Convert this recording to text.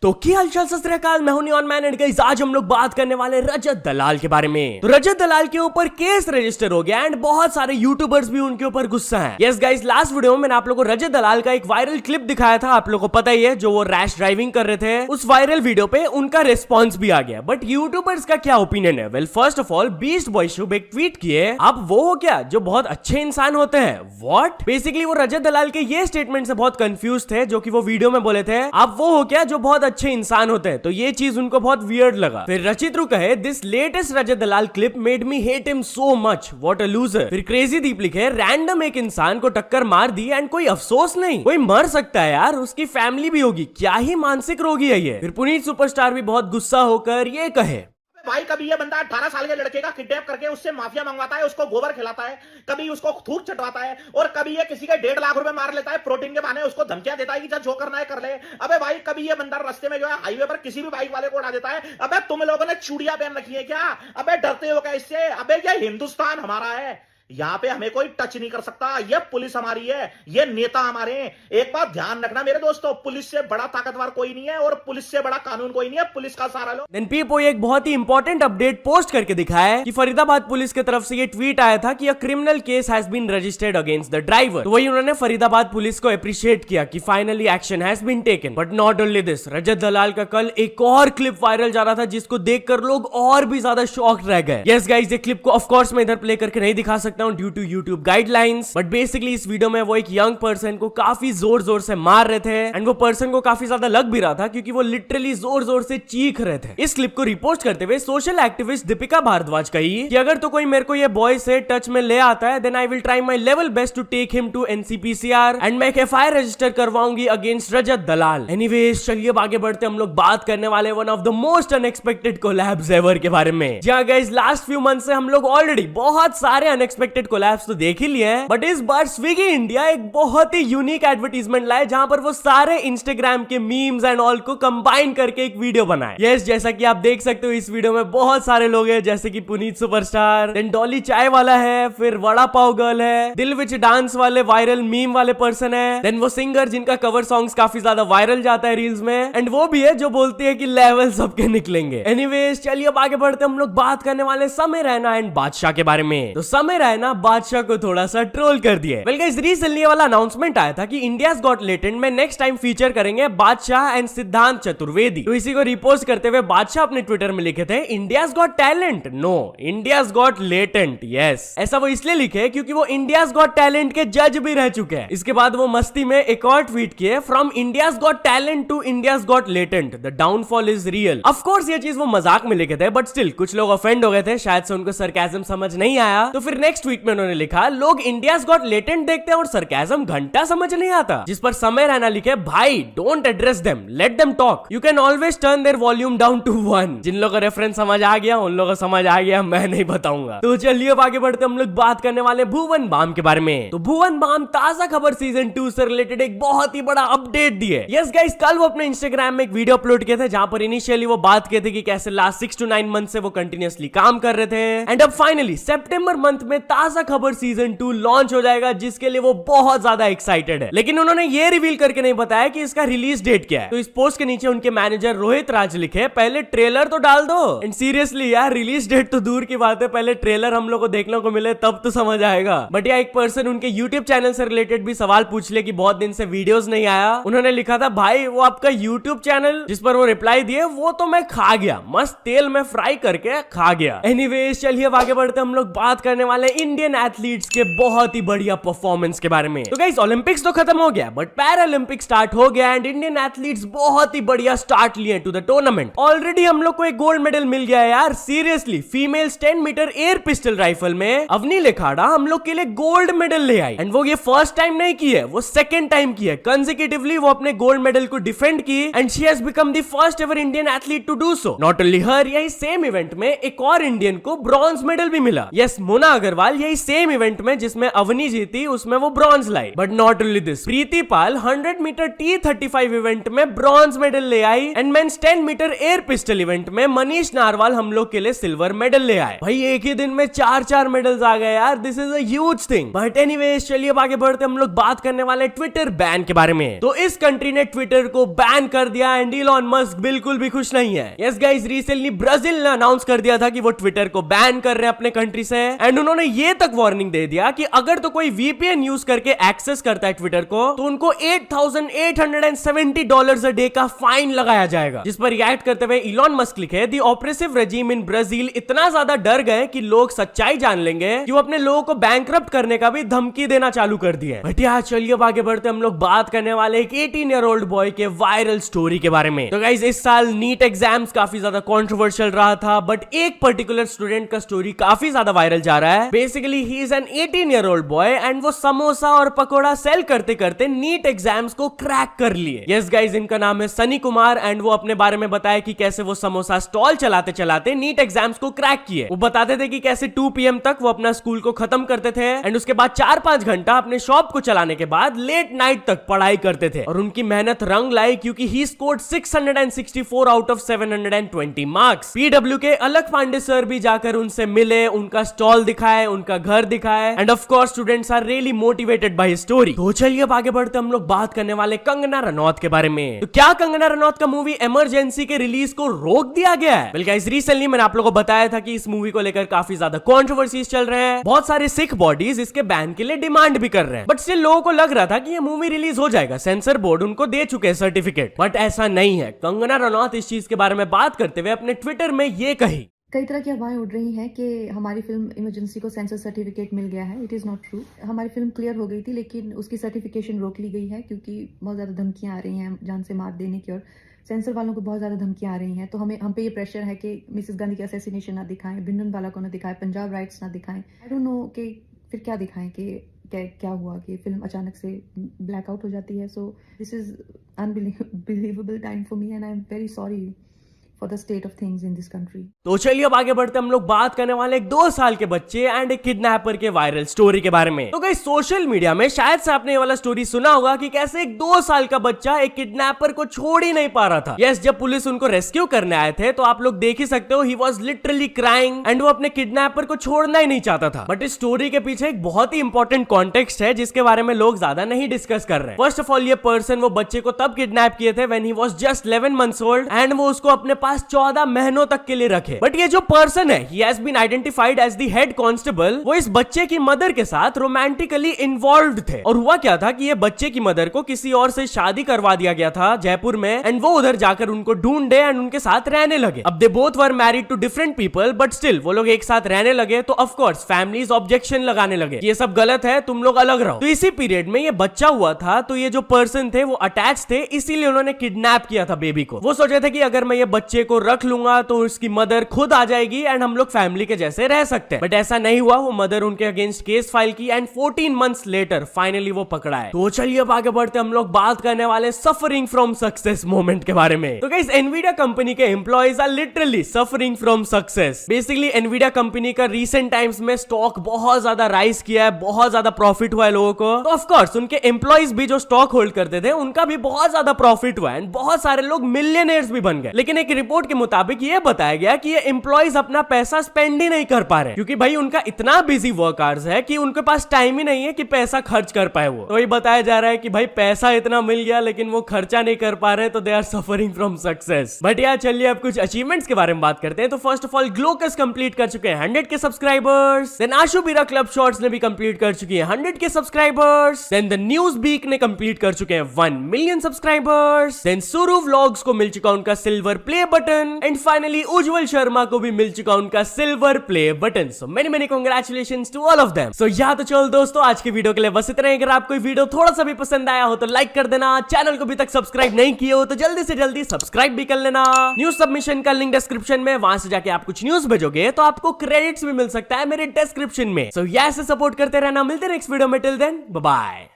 तो क्या हालचाल सत श्री अकाल, मैं हूं नियॉन मैन एंड गाइस आज हम लोग बात करने वाले रजत दलाल के बारे में। तो रजत दलाल के ऊपर केस रजिस्टर हो गया एंड बहुत सारे यूट्यूबर्स भी उनके ऊपर गुस्सा हैं। यस गाइस, लास्ट वीडियो में मैंने आप लोगों को रजत दलाल का एक वायरल क्लिप दिखाया था, आप लोगों को पता ही है, जो वो रैश ड्राइविंग कर रहे थे। उस वायरल वीडियो पे उनका रिस्पॉन्स भी आ गया, बट यूट्यूबर्स का क्या ओपिनियन है? Well, first of all beast boy Shubh एक ट्वीट किए, आप वो हो क्या जो बहुत अच्छे इंसान होते हैं? व्हाट? बेसिकली वो रजत दलाल के ये स्टेटमेंट से बहुत कंफ्यूज थे, जो कि वो वीडियो में बोले थे, आप वो हो क्या जो बहुत अच्छे इंसान होते हैं। तो ये चीज उनको बहुत वियर्ड लगा। फिर रचित्रू कहे, this latest Rajat Dalal clip made me hate him so much, what a loser. फिर क्रेजी दीप लिखे, रैंडम एक इंसान को टक्कर मार दी एंड कोई अफसोस नहीं, कोई मर सकता है यार, उसकी फैमिली भी होगी, क्या ही मानसिक रोगी है ये। फिर पुनीत सुपरस्टार भी बहुत गुस्सा होकर ये कहे, भाई कभी ये बंदा 18 साल के लड़के का किडनैप करके उससे माफिया मंगवाता है, उसको गोबर खिलाता है, कभी उसको थूक चटवाता है, और कभी ये किसी के 1.5 लाख रुपए मार लेता है प्रोटीन के बहाने, उसको धमकियां देता है कि जो करना है कर ले। अबे भाई कभी ये बंदा रास्ते में जो है हाईवे पर किसी भी बाइक वाले को उड़ा देता है। अबे तुम लोगों ने चूड़ियां पहन रखी है क्या? अबे डरते हो क्या इससे? अबे ये हिंदुस्तान हमारा है, यहाँ पे हमें कोई टच नहीं कर सकता। ये पुलिस हमारी है, ये नेता हमारे हैं। एक बात ध्यान रखना मेरे दोस्तों, पुलिस से बड़ा ताकतवर कोई नहीं है और पुलिस से बड़ा कानून कोई नहीं है, पुलिस का सहारा लो। देन पीपो एक बहुत ही इंपॉर्टेंट अपडेट पोस्ट करके दिखाया कि फरीदाबाद पुलिस की तरफ से ये ट्वीट आया था कि a criminal case has been registered against the driver. तो वही उन्होंने फरीदाबाद पुलिस को अप्रिशिएट किया कि finally action has been taken. But not only this, Rajat Dalal का कल एक और क्लिप वायरल जा रहा था जिसको देखकर लोग और भी ज्यादा शॉक्ड रह गए। यस गाइस, ये क्लिप को ऑफ कोर्स मैं इधर प्ले करके नहीं दिखा सकता हूं due to YouTube guidelines, but basically इस वीडियो में वो एक यंग पर्सन को काफी जोर जोर से मार रहे थे एंड वो पर्सन को काफी ज्यादा लग भी रहा था क्योंकि वो लिटरली जोर जोर से चीख रहे थे। इस क्लिप को रिपोस्ट करते हुए सोशल एक्टिविस्ट दीपिका भारद्वाज कही कि अगर तो कोई मेरे को ये बॉय से टच में ले आता है, then I will try my level best to take him to NCPCR and मैं एक एफआईआर रजिस्टर करवाऊंगी अगेंस्ट रजत दलाल। एनीवेज, चलिए आगे बढ़ते, हम लोग बात करने वाले one of the most unexpected collabs ever के बारे में। जी गाइस, लास्ट फ्यू मंथ से हम लोग ऑलरेडी बहुत सारे अनएक्सपेक्टेड कोलैब्स तो देख ही लिए हैं, बट इस बार स्विगी इंडिया एक बहुत ही यूनिक एडवर्टीजमेंट लाए जहां पर वो सारे इंस्टाग्राम के मीम्स एंड ऑल को कंबाइन करके एक वीडियो बनाए। यस, जैसा कि आप देख सकते हो इस वीडियो में बहुत सारे लोग हैं, जैसे कि पुनीत सुपरस्टार, देन डॉली चाय वाला है, फिर वड़ा पाव गर्ल है, दिल विच डांस वाले वायरल मीम वाले पर्सन है, देन वो सिंगर जिनका कवर सॉन्ग्स काफी ज्यादा वायरल जाता है रील्स में, एंड वो भी है जो बोलती है कि लेवल सबके निकलेंगे। एनीवेज, चलिए अब आगे बढ़ते, हम लोग बात करने वाले समय रैना एंड बादशाह के बारे में। तो समय रैना बादशाह को थोड़ा सा ट्रोल कर दिए। वेल गाइस, रिसेंटली वाला अनाउंसमेंट आया था कि इंडियाज गॉट टैलेंट में नेक्स्ट टाइम फीचर करेंगे बादशाह एंड सिद्धांत चतुर्वेदी। तो इसी को रिपोस्ट करते हुए बादशाह अपने ट्विटर में लिखे थे, India's got talent, no India's got latent. Yes, ऐसा वो इसलिए लिखे क्योंकि वो इंडियाज गॉट टैलेंट के जज भी रह चुके हैं। इसके बाद वो मस्ती में एक और ट्वीट किए, from India's got talent to India's got latent, the downfall is real. Of course ये चीज वो मजाक में लिखे थे, बट स्टिल कुछ लोग ऑफेंड हो गए थे, शायद से उनको सरकाज़म समझ नहीं आया। तो फिर नेक्स्ट ट्वीट में उन्होंने लिखा, लोग इंडियाज गॉट लेटेंट देखते हैं और सरकाज़म घंटा समझ नहीं आता। जिस पर समय रैना लिखे, भाई don't address them, let them talk, you can always turn their volume down to 1। जिन लोगों को रेफरेंस समझ आ गया उन लोगों को समझ आ गया, मैं नहीं बताऊंगा। तो चलिए अब आगे बढ़ते, हम लोग बात करने वाले भुवन बाम के बारे में। तो भुवन बाम ताजा खबर सीजन 2 से रिलेटेड एक बहुत ही बड़ा अपडेट दिए। यस गाइस, कल वो अपने इंस्टाग्राम में एक वीडियो अपलोड किए थे जहां पर इनिशियली वो बात किए थे कि कैसे लास्ट 6 to 9 मंथ से वो कंटिन्यूअसली काम कर रहे थे, एंड अब फाइनली सितंबर मंथ में ताजा खबर सीजन 2 लॉन्च हो जाएगा, जिसके लिए वो बहुत ज्यादा एक्साइटेड है। लेकिन उन्होंने ये रिवील करके नहीं बताया कि इसका रिलीज डेट क्या है। तो इस पोस्ट के नीचे उनके मैनेजर रोहित राज लिखे, पहले ट्रेलर तो डाल दो। एंड सीरियसली यार, रिलीज डेट तो दूर की बात है, पहले ट्रेलर हम लोग को देखने को मिले तब तो समझ आएगा। बट या एक पर्सन उनके यूट्यूब चैनल से रिलेटेड भी सवाल पूछ ले कि बहुत दिन से वीडियोस नहीं आया। उन्होंने लिखा था, भाई वो आपका यूट्यूब चैनल, जिस पर वो रिप्लाई दिए, वो तो मैं खा गया, मस्त तेल में फ्राई करके खा गया। एनीवेज, चलिए अब आगे बढ़ते, हम लोग बात करने वाले इंडियन एथलीट्स के बहुत ही बढ़िया परफॉर्मेंस के बारे में। तो गाइस, ओलंपिक्स तो खत्म हो गया, बट पैरालंपिक स्टार्ट हो गया एंड इंडियन एथलीट्स बहुत ही बढ़िया स्टार्ट लिए टू द टूर्नामेंट। ऑलरेडी हम लोग को एक गोल्ड मेडल मिल गया है यार, seriously. Females 10 metre air pistol rifle में अवनी लेखाड़ा हम लोग के लिए गोल्ड मेडल ले आई, एंड वो ये फर्स्ट टाइम नहीं की है, वो सेकंड टाइम की है। कंसेक्यूटिवली वो अपने गोल्ड मेडल को डिफेंड की and she has become the first ever Indian athlete to do so. Not only her, यही सेम इवेंट में एक और इंडियन को ब्रॉन्ज मेडल भी मिला। यस, मोना अग्रवाल पाल यही सेम इवेंट में जिसमें अवनी जीती उसमें वो ब्रॉन्ज लाई। But not only this, Preeti Pal 100 metre T35 event में ब्रॉन्ज मेडल ले आई and men's 10 metre air pistol event में मनीष नारवाल हम लोग के लिए सिल्वर मेडल ले आए। भाई एक ही दिन में 4 मेडल्स आ गए यार, this is a huge thing. But anyways चलिए अब आगे बढ़ते, हम लोग बात करने वाले ट्विटर बैन के बारे में। तो इस कंट्री ने ट्विटर को बैन कर दिया एंड इलॉन मस्क बिल्कुल भी खुश नहीं है। यस गाइस, रिसेंटली ब्राजील ने अनाउंस कर दिया था कि वो ट्विटर को बैन कर रहे हैं अपने कंट्री से एंड उन्होंने ये तक वार्निंग दे दिया कि अगर तो कोई वीपीएन यूज करके एक्सेस करता है ट्विटर को तो उनको $8,870 अ डे का फाइन लगाया जाएगा। जिस पर रिएक्ट करते हुए इलॉन मस्क लिखे, the oppressive regime in Brazil इतना ज्यादा डर गए कि लोग सच्चाई जान लेंगे कि वो अपने लोगों को बैंकरप्ट करने का भी धमकी देना चालू कर दिया। बट यार चलिए अब आगे बढ़ते, हम लोग बात करने वाले एक 18-year-old बॉय के वायरल स्टोरी के बारे में। तो गाइस इस साल नीट एग्जाम्स काफी ज्यादा कंट्रोवर्शियल रहा था, बट एक पर्टिकुलर स्टूडेंट का स्टोरी काफी ज्यादा वायरल जा रहा है। Basically he is an 18-year-old boy and वो समोसा और पकोड़ा सेल करते करते नीट एग्जाम्स को क्रैक कर लिए। यस गाइस, इनका नाम है सनी कुमार एंड वो अपने बारे में बताया कि कैसे वो समोसा स्टॉल चलाते चलाते नीट एग्जाम्स को क्रैक किए। वो बताते थे कि कैसे 2 PM तक वो अपना स्कूल को खत्म करते थे एंड उसके बाद 4-5 घंटा अपने शॉप को चलाने के बाद लेट नाइट तक पढ़ाई करते थे और उनकी मेहनत रंग लाई क्योंकि he scored 664 out of 720 marks. PW के अलग पांडे सर भी जाकर उनसे मिले, उनका स्टॉल दिखाए, उनका घर दिखाए and of course students are really motivated by his story. तो चलिए अब आगे बढ़ते, हम लोग बात करने वाले कंगना रनौत के बारे में। तो क्या कंगना रनौत का मूवी इमरजेंसी के रिलीज को रोक दिया गया है? वेल गाइस, रिसेंटली मैंने आप लोगों को बताया था कि इस मूवी को लेकर काफी ज्यादा कंट्रोवर्सीज चल रहे हैं। बहुत सारे सिख बॉडीज इसके बैन के लिए डिमांड भी कर रहे हैं, बट स्टिल लोगों को लग रहा था कि ये मूवी रिलीज हो जाएगा, सेंसर बोर्ड उनको दे चुके हैं सर्टिफिकेट। बट ऐसा नहीं है। कंगना रनौत इस चीज के बारे में बात करते हुए अपने ट्विटर में ये कही, कई तरह की अफवाहें उड़ रही हैं कि हमारी फिल्म इमरजेंसी को सेंसर सर्टिफिकेट मिल गया है। It is not true. हमारी फिल्म क्लियर हो गई थी लेकिन उसकी सर्टिफिकेशन रोक ली गई है क्योंकि बहुत ज़्यादा धमकियां आ रही हैं जान से मार देने की और सेंसर वालों को बहुत ज़्यादा धमकियां आ रही हैं। तो हम पे ये प्रेशर है कि मिसेस गांधी के असैसिनेशन ना दिखाएं, भिंडरवाला को ना दिखाएं, पंजाब राइट्स ना दिखाएं। आई डोंट नो कि फिर क्या दिखाएं कि क्या हुआ कि फिल्म अचानक से ब्लैकआउट हो जाती है। So this is unbelievable time for me and I am very sorry for the state of things in this country. तो चलिए अब आगे बढ़ते, हम लोग बात करने वाले एक 2 साल के बच्चे एंड एक किडनैपर के वायरल स्टोरी के बारे में। तो गाइस सोशल मीडिया में शायद से आपने ये वाला स्टोरी सुना होगा कि कैसे एक 2 साल का बच्चा एक किडनैपर को छोड़ ही नहीं पा रहा था। यस, जब पुलिस उनको रेस्क्यू करने आए थे तो आप लोग देख ही सकते हो, he was literally crying and वो अपने किडनैपर को छोड़ना ही नहीं चाहता था। बट इस स्टोरी के पीछे एक बहुत ही इंपॉर्टेंट कॉन्टेक्स्ट है जिसके बारे में लोग ज्यादा नहीं डिस्कस कर रहे हैं। फर्स्ट ऑफ ऑल, ये पर्सन वो बच्चे को तब किडनैप किए थे when he was just 11 months old and वो उसको अपने पास 14 महीनों तक के लिए रखे। बट ये जो पर्सन है, he has been identified as the head constable, वो इस बच्चे की मदर के साथ रोमांटिकली इन्वॉल्व्ड थे। और हुआ क्या था कि ये बच्चे की मदर को किसी और से शादी करवा दिया गया था जयपुर में एंड वो उधर जाकर उनको ढूंढे एंड उनके साथ रहने लगे। अब they both were married to different people but still वो लोग एक साथ रहने लगे तो ऑफ कोर्स फैमिलीज ऑब्जेक्शन लगाने लगे, ये सब गलत है, तुम लोग अलग रहो। तो इसी पीरियड में ये बच्चा हुआ था, तो ये जो पर्सन थे वो अटैच थे, इसीलिए उन्होंने किडनैप किया था बेबी को। वो सोचे थे कि अगर मैं ये बच्चे को रख लूंगा तो उसकी मदर खुद आ जाएगी एंड हम लोग फैमिली के जैसे रह सकते हैं। बट ऐसा नहीं हुआ, वो मदर उनके अगेंस्ट केस फाइल की एंड 14 months लेटर फाइनली वो पकड़ा है। तो चलिए अब आगे बढ़ते, हम लोग बात करने वाले सफरिंग फ्रॉम सक्सेस मोमेंट के बारे में। तो गाइस, एनवीडिया कंपनी के employees are literally suffering from success. Basically Nvidia company का रीसेंट टाइम्स में स्टॉक बहुत ज्यादा राइज किया है, बहुत ज्यादा प्रॉफिट हुआ है लोगों को। तो ऑफ कोर्स उनके एम्प्लॉइज भी जो स्टॉक होल्ड करते थे उनका भी बहुत ज्यादा प्रॉफिट हुआ है एंड बहुत सारे लोग मिलियनेयर्स भी बन गए। लेकिन एक रिपोर्ट के मुताबिक ये बताया गया कि ये एम्प्लॉइज अपना पैसा स्पेंड ही नहीं कर पा रहे क्योंकि भाई उनका इतना बिजी वर्क आवर्स है कि उनके पास टाइम ही नहीं है कि पैसा खर्च कर पाए। वो तो ये बताया जा रहा है कि भाई पैसा इतना मिल गया लेकिन वो खर्चा नहीं कर पा रहे, तो they are suffering from success. But यार चलिए अब कुछ अचीवमेंट्स के बारे में बात करते हैं। तो first of all, Glaucus complete कर चुके हैं 100 के सब्सक्राइबर्स। देन आशु बीरा क्लब शॉर्ट्स ने भी कंप्लीट कर चुकी है 100 के subscribers. Then the news beak ने कंप्लीट कर चुके हैं 1 million subscribers. Then Suru vlogs को मिल चुका उनका silver play button and finally Ujjwal Sharma को भी मिल चुका उनका silver play button. So many congratulations to all of them. So या तो चलो दोस्तों, आज की वीडियो के लिए बस इतना ही। अगर आपको वीडियो थोड़ा सा भी पसंद आया हो तो लाइक कर देना, चैनल को अभी तक सब्सक्राइब नहीं किए हो तो जल्दी से जल्दी सब्सक्राइब भी कर लेना। न्यूज सबमिशन का लिंक डिस्क्रिप्शन में, वहां से जाके आप कुछ न्यूज भेजोगे तो आपको क्रेडिट्स भी मिल सकता है मेरे डिस्क्रिप्शन में। सो ऐसे सपोर्ट करते रहना, मिलते हैं नेक्स्ट वीडियो में। Till then bye bye.